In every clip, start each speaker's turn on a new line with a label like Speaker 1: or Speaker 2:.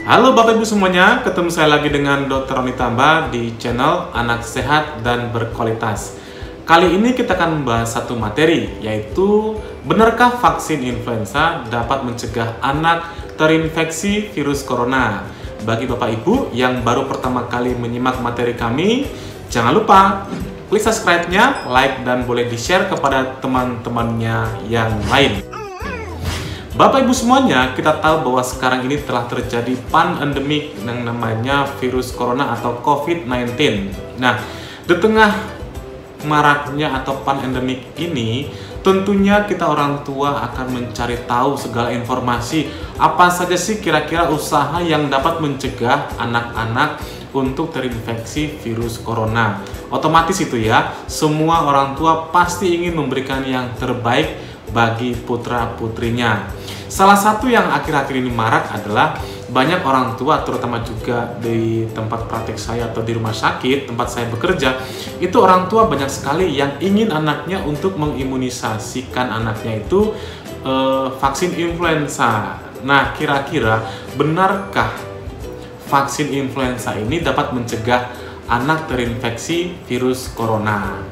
Speaker 1: Halo Bapak Ibu semuanya, ketemu saya lagi dengan Dr. Roni Tamba di channel Anak Sehat dan Berkualitas. Kali ini kita akan membahas satu materi, yaitu benarkah vaksin influenza dapat mencegah anak terinfeksi virus corona? Bagi Bapak Ibu yang baru pertama kali menyimak materi kami, jangan lupa klik subscribe-nya, like, dan boleh di-share kepada teman-temannya yang lain. Bapak Ibu semuanya, kita tahu bahwa sekarang ini telah terjadi pandemik yang namanya virus corona atau COVID-19. Nah, di tengah maraknya atau pandemik ini, tentunya kita orang tua akan mencari tahu segala informasi apa saja sih kira-kira usaha yang dapat mencegah anak-anak untuk terinfeksi virus corona. Otomatis itu ya, semua orang tua pasti ingin memberikan yang terbaik bagi putra-putrinya. Salah satu yang akhir-akhir ini marak adalah banyak orang tua, terutama juga di tempat praktek saya atau di rumah sakit tempat saya bekerja, itu orang tua banyak sekali yang ingin anaknya untuk mengimunisasikan anaknya itu vaksin influenza. Nah, kira-kira benarkah vaksin influenza ini dapat mencegah anak terinfeksi virus corona?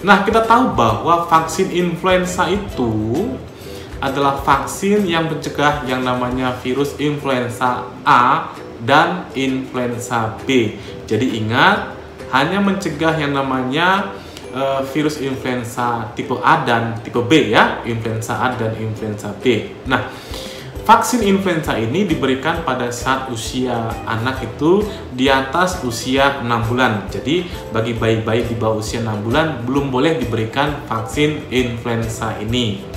Speaker 1: Nah, kita tahu bahwa vaksin influenza itu adalah vaksin yang mencegah yang namanya virus influenza A dan influenza B. Jadi ingat, hanya mencegah yang namanya virus influenza tipe A dan tipe B ya, influenza A dan influenza B. Nah, vaksin influenza ini diberikan pada saat usia anak itu di atas usia 6 bulan. Jadi bagi bayi-bayi di bawah usia 6 bulan belum boleh diberikan vaksin influenza ini.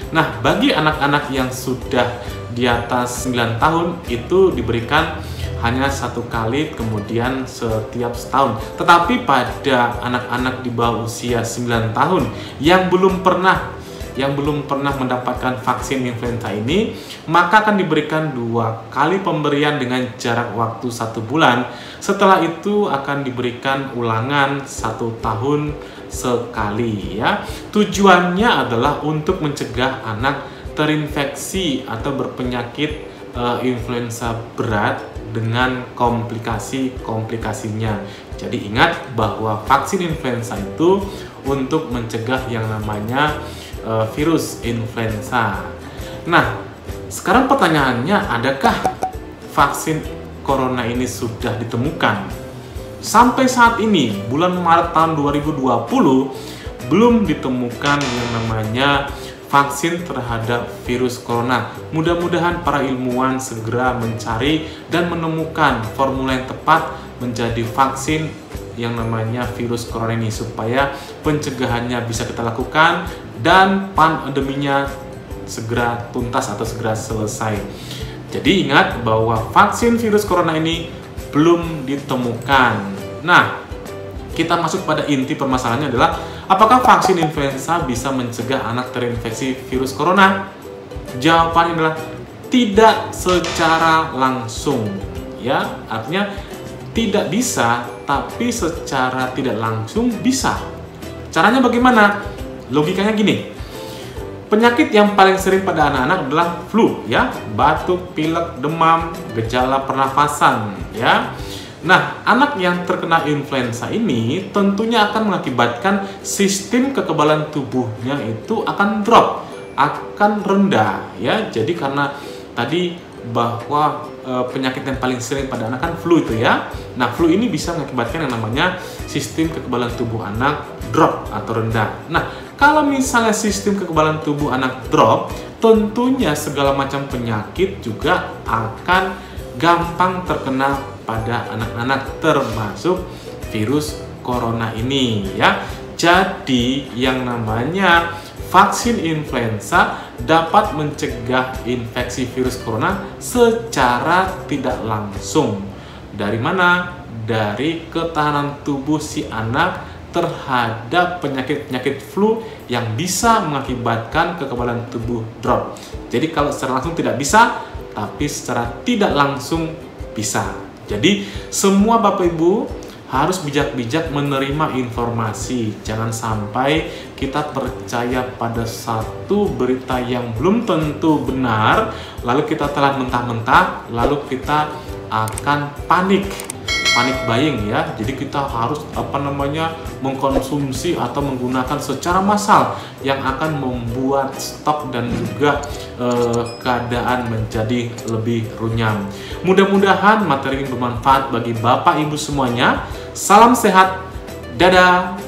Speaker 1: Nah, bagi anak-anak yang sudah di atas 9 tahun itu diberikan hanya 1 kali, kemudian setiap setahun. Tetapi pada anak-anak di bawah usia 9 tahun yang belum pernah mendapatkan vaksin influenza ini, maka akan diberikan 2 kali pemberian dengan jarak waktu 1 bulan. Setelah itu akan diberikan ulangan 1 tahun sekali ya. Tujuannya adalah untuk mencegah anak terinfeksi atau berpenyakit influenza berat dengan komplikasinya. Jadi ingat bahwa vaksin influenza itu untuk mencegah yang namanya virus influenza. Nah, sekarang pertanyaannya, adakah vaksin corona ini sudah ditemukan? Sampai saat ini, bulan Maret tahun 2020, belum ditemukan yang namanya vaksin terhadap virus corona. Mudah-mudahan para ilmuwan segera mencari dan menemukan formula yang tepat menjadi vaksin yang namanya virus corona ini, supaya pencegahannya bisa kita lakukan dan pandeminya segera tuntas atau segera selesai. Jadi ingat bahwa vaksin virus corona ini belum ditemukan. Nah, kita masuk pada inti permasalahannya adalah apakah vaksin influenza bisa mencegah anak terinfeksi virus corona? Jawabannya adalah tidak secara langsung. Ya, artinya tidak bisa, tapi secara tidak langsung bisa. Caranya bagaimana? Logikanya gini. Penyakit yang paling sering pada anak-anak adalah flu ya, batuk, pilek, demam, gejala pernafasan ya. Nah, anak yang terkena influenza ini tentunya akan mengakibatkan sistem kekebalan tubuhnya itu akan drop, akan rendah ya. Jadi karena tadi bahwa penyakit yang paling sering pada anak kan flu itu ya. Nah, flu ini bisa mengakibatkan yang namanya sistem kekebalan tubuh anak drop atau rendah. Nah, kalau misalnya sistem kekebalan tubuh anak drop, tentunya segala macam penyakit juga akan gampang terkena pada anak-anak, termasuk virus corona ini ya. Jadi yang namanya vaksin influenza dapat mencegah infeksi virus corona secara tidak langsung. Dari mana? Dari ketahanan tubuh si anak terhadap penyakit-penyakit flu yang bisa mengakibatkan kekebalan tubuh drop. Jadi kalau secara langsung tidak bisa, tapi secara tidak langsung bisa. Jadi semua Bapak Ibu harus bijak-bijak menerima informasi. Jangan sampai kita percaya pada satu berita yang belum tentu benar, lalu kita telan mentah-mentah, lalu kita akan panik buying ya. Jadi kita harus mengkonsumsi atau menggunakan secara massal yang akan membuat stok dan juga keadaan menjadi lebih runyam. Mudah-mudahan materi ini bermanfaat bagi Bapak Ibu semuanya. Salam sehat, dadah.